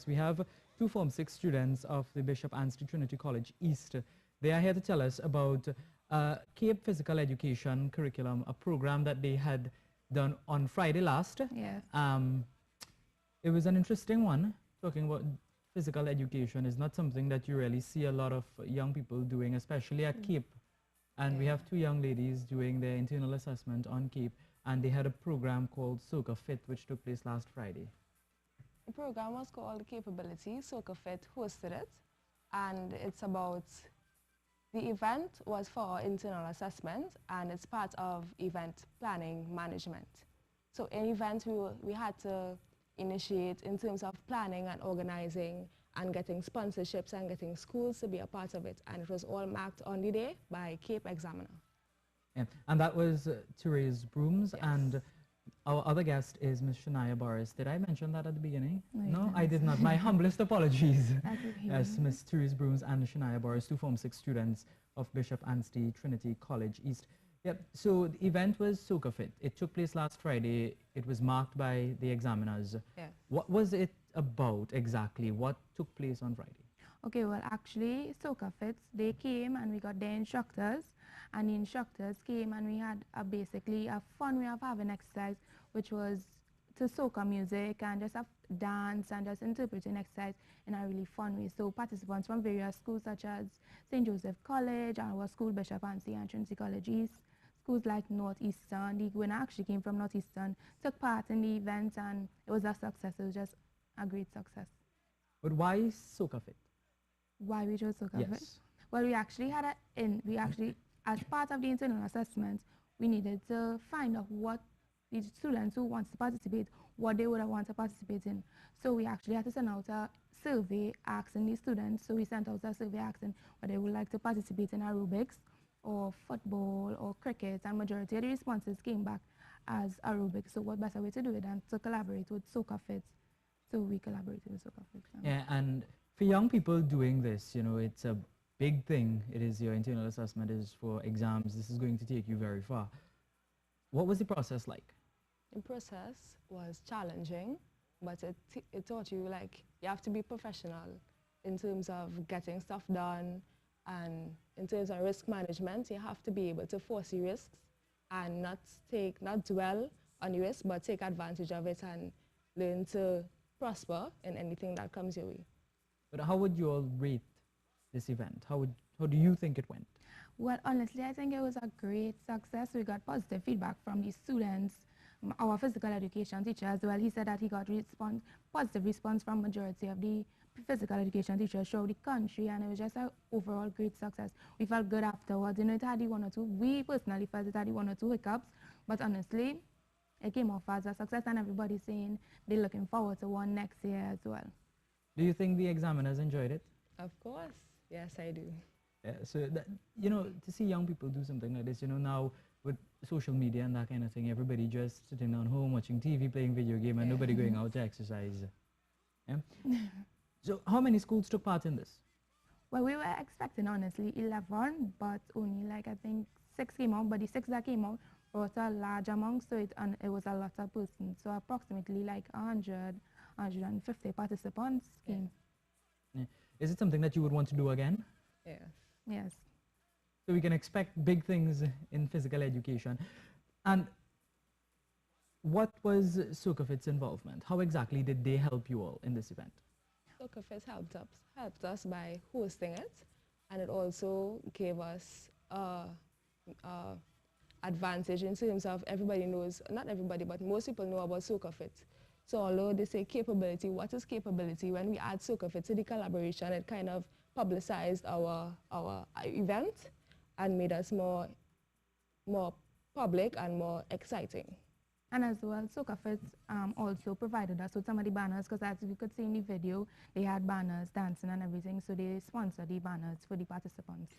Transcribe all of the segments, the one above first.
us. We have two Form 6 students of the Bishop Anstey Trinity College East. They are here to tell us about CAPE Physical Education Curriculum, a program that they had done on Friday last. Yes. It was an interesting one. Talking about physical education is not something that you really see a lot of young people doing, especially at CAPE. And we have two young ladies doing their internal assessment on CAPE, and they had a program called SOKAFIT, which took place last Friday. The program was called Capability. SOKAFIT hosted it, and it's about, the event was for internal assessment, and it's part of event planning management. So any event we had to initiate in terms of planning and organizing and getting sponsorships and getting schools to be a part of it, and it was all marked on the day by CAPE Examiner. Yeah. And that was Therese Brooms, Yes. and our other guest is Ms. Shania Boris. Did I mention that at the beginning? No, I did not. My humblest apologies. That's okay. Yes, Ms. Therese Brooms and Shania Boris, two Form 6 students of Bishop Anstey Trinity College East. Yep, so the event was SOKAFIT. It took place last Friday. It was marked by the examiners. Yeah. What was it about exactly? What took place on Friday? Okay, well, actually, SOKAFIT, they came and we got their instructors, and the instructors came and we had basically a fun way of having exercise, which was to soca music and just have dance and just interpreting exercise in a really fun way. So participants from various schools such as St. Joseph College, our school, Bishop Anstey and Trinity College East, schools like Northeastern, the winner actually came from Northeastern, took part in the event, and it was a success. It was just a great success. But why SOKAFIT? Why we chose SOKAFIT? Yes. Well, we actually as part of the internal assessment, we needed to find out what the students who wants to participate, what they would want to participate in. So we actually had to send out a survey asking the students. So we sent out a survey asking whether they would like to participate in aerobics or football or cricket, and majority of the responses came back as aerobics. So what better way to do it than to collaborate with SOKAFIT? So we collaborated with SOKAFIT. Yeah, and for young people doing this, you know, it's a big thing. It is your internal assessment is for exams. This is going to take you very far. What was the process like? The process was challenging, but it taught you, like, you have to be professional in terms of getting stuff done, and in terms of risk management, you have to be able to foresee risks and not dwell on the risk, but take advantage of it and learn to prosper in anything that comes your way. But how would you all rate this event? How do you think it went? Well, honestly, I think it was a great success. We got positive feedback from the students, our physical education teacher as well. He said that he got positive response from majority of the physical education teachers throughout the country, and it was just an overall great success. We felt good afterwards. You know, it had the one or two, we personally felt it had the one or two hiccups, but honestly, it came off as a success, and everybody's saying they're looking forward to one next year as well. Do you think the examiners enjoyed it? Of course, yes, I do. Yeah, so, that, you know, to see young people do something like this, you know, now with social media and that kind of thing, everybody just sitting down home watching TV, playing video game, and nobody going out to exercise. Yeah? So how many schools took part in this? Well, we were expecting, honestly, 11, but only, like, I think 6 came out, but the 6 that came out brought a large amount, so it was a lot of persons. So approximately like 100, 150 participants came. Yeah. Is it something that you would want to do again? Yes. Yes. So we can expect big things in physical education. And what was SOKAFIT's involvement? How exactly did they help you all in this event? SOKAFIT helped us by hosting it, and it also gave us advantage in terms of everybody knows, not everybody, but most people know about SOKAFIT. So although they say capability, what is capability? When we add SOKAFIT to the collaboration, it kind of publicized our event and made us more public and more exciting. And as well, SOKAFIT also provided us with some of the banners, because as we could see in the video, they had banners, dancing and everything, so they sponsored the banners for the participants.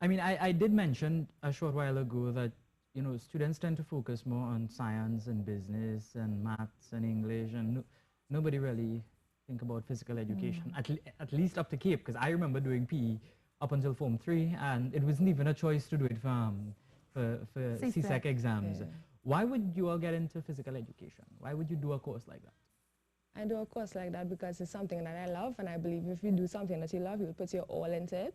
I mean, I did mention a short while ago that, you know, students tend to focus more on science and business and maths and English, and nobody really think about physical education, at least up to CAPE, because I remember doing PE up until Form 3, and it wasn't even a choice to do it for CSEC exams. Yeah. Why would you all get into physical education? Why would you do a course like that? I do a course like that because it's something that I love, and I believe if you do something that you love, you'll put your all into it.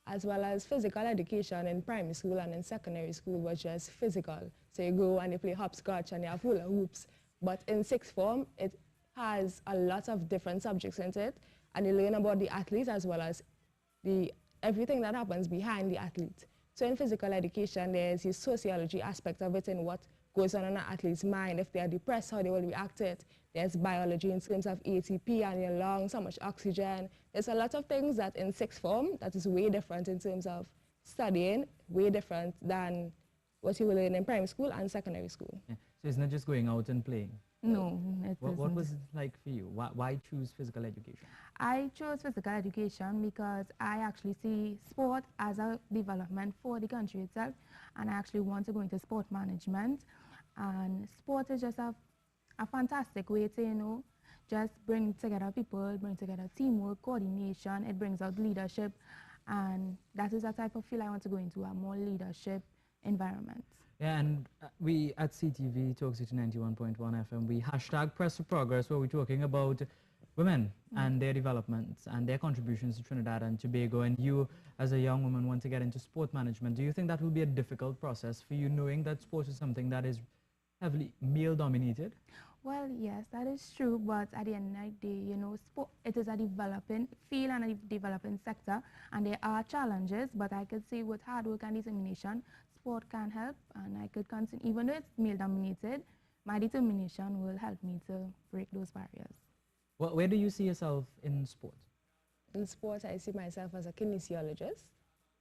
As well as physical education in primary school and in secondary school was just physical. So you go and you play hopscotch and you have hula hoops. But in sixth form, it has a lot of different subjects in it, and you learn about the athlete as well as everything that happens behind the athlete. So in physical education, there's the sociology aspect of it and what goes on in an athlete's mind. If they are depressed, how they will react to it. There's biology in terms of ATP and your lungs, how much oxygen. There's a lot of things that in sixth form that is way different in terms of studying, way different than what you will learn in primary school and secondary school. Yeah. So it's not just going out and playing. No, it What isn't. was it like for you? Why choose physical education? I chose physical education because I actually see sport as a development for the country itself, and I actually want to go into sport management. And sport is just a fantastic way to, just bring together people, bring together teamwork, coordination. It brings out leadership, and that is the type of field I want to go into, a more leadership environment. Yeah, and we at CTV, Talk City 91.1 FM, we hashtag Press for Progress, where we're talking about women and their developments and their contributions to Trinidad and Tobago. And you, as a young woman, want to get into sport management. Do you think that will be a difficult process for you, knowing that sport is something that is heavily male-dominated? Well, yes, that is true, but at the end of the day, sport, it is a developing field and a developing sector, and there are challenges, but I could say with hard work and determination, sport can help, and I could continue, even though it's male-dominated, my determination will help me to break those barriers. Well, where do you see yourself in sport? In sport, I see myself as a kinesiologist.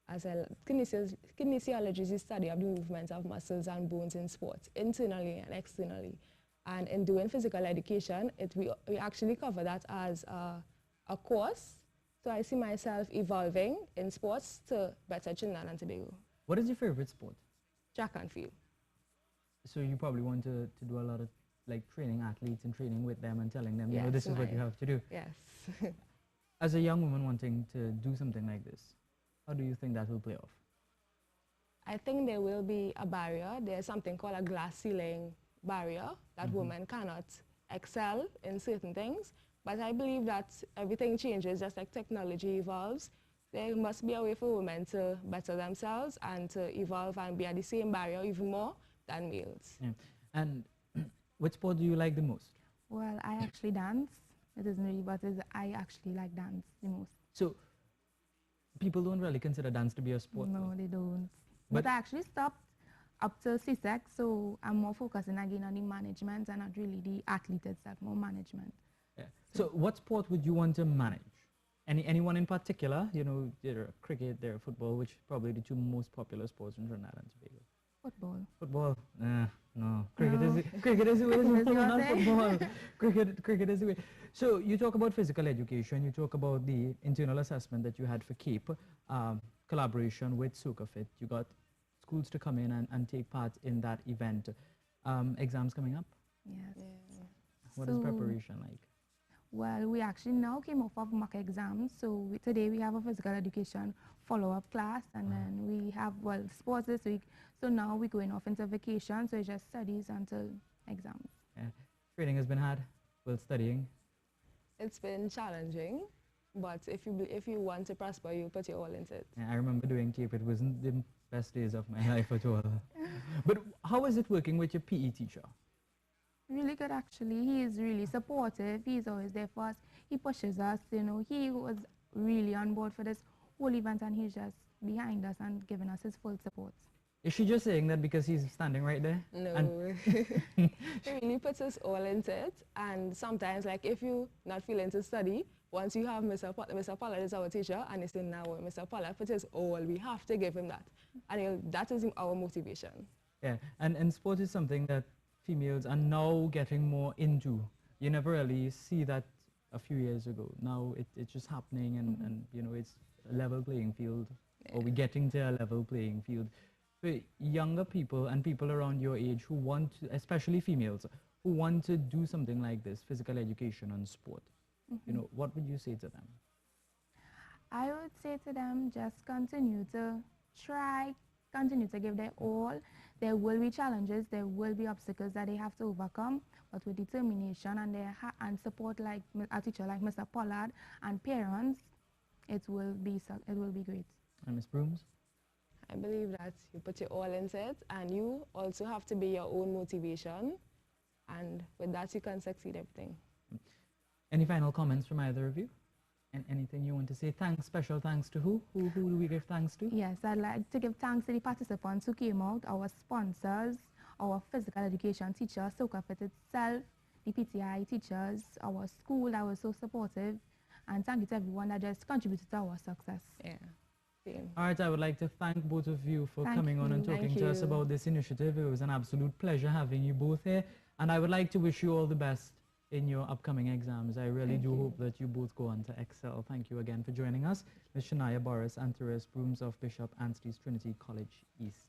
Kinesiology is the study of the movement of muscles and bones in sports, internally and externally. And in doing physical education, we actually cover that as a course. So I see myself evolving in sports to better Trinidad and Tobago. What is your favorite sport? Track and field. So you probably want to do a lot of like training athletes and training with them and telling them, Yes, this is what you have to do. Yes. As a young woman wanting to do something like this, how do you think that will play off? I think there will be a barrier. There's something called a glass ceiling barrier that women cannot excel in certain things. But I believe that everything changes, just like technology evolves. There must be a way for women to better themselves and to evolve and be at the same barrier even more than males. Yeah. And which sport do you like the most? Well, I actually dance. It isn't really, but I actually like dance the most. So people don't really consider dance to be a sport? No, though? they don't. But I actually stopped up to CSEC, so I'm more focusing again on the management and not really the athlete itself, more management. Yeah. So what sport would you want to manage? Anyone in particular? There cricket, there football, which are probably the two most popular sports in Trinidad and Tobago. Football. Football? No. Cricket is the way. Not football. Cricket is the way. So you talk about physical education. You talk about the internal assessment that you had for CAPE, collaboration with SOKAFIT. You got schools to come in and take part in that event. Exams coming up? Yes. Yeah. What is preparation like? Well, we actually now came off of mock exams. So today we have a physical education follow-up class, and then we have, sports this week. So now we're going off into vacation, so it's just studies until exams. Yeah. Training has been hard while studying. It's been challenging, but if you want to prosper, you put your all into it. Yeah, I remember doing CAPE. It wasn't the best days of my life at all. But how is it working with your PE teacher? Really good, actually. He is really supportive. He's always there for us. He pushes us, He was really on board for this whole event, and he's just behind us and giving us his full support. Is she just saying that because he's standing right there? No. He really puts us all into it. And sometimes, like, if you're not feeling to study, once you have Mr. Pollard is our teacher, and you say, now Mr. Pollard puts his all, we have to give him that. And that is our motivation. Yeah, and sport is something that females are now getting more into. You never really see that a few years ago. Now it's just happening, and it's a level playing field, or we're getting to a level playing field. For younger people and people around your age who want to, especially females, who want to do something like this, physical education and sport, what would you say to them? I would say to them, just continue to try continue to give their all. There will be challenges, there will be obstacles that they have to overcome, but with determination and support like a teacher like Mr. Pollard and parents, it will be great. And Ms. Brooms? I believe that you put your all into it, and you also have to be your own motivation, and with that you can succeed everything. Any final comments from either of you? And anything you want to say? Thanks, special thanks to who? Who do we give thanks to? Yes, I'd like to give thanks to the participants who came out, our sponsors, our physical education teachers, SOKAFIT itself, the PTI teachers, our school that was so supportive, and thank you to everyone that just contributed to our success. Yeah. Same. All right, I would like to thank both of you for Thank coming on and you. talking Thank to us you. about this initiative. It was an absolute pleasure having you both here, and I would like to wish you all the best in your upcoming exams. I really Thank do you. hope that you both go on to excel. Thank you again for joining us. Ms. Shania Boris and Therese Brooms of Bishop Anstey's Trinity College East.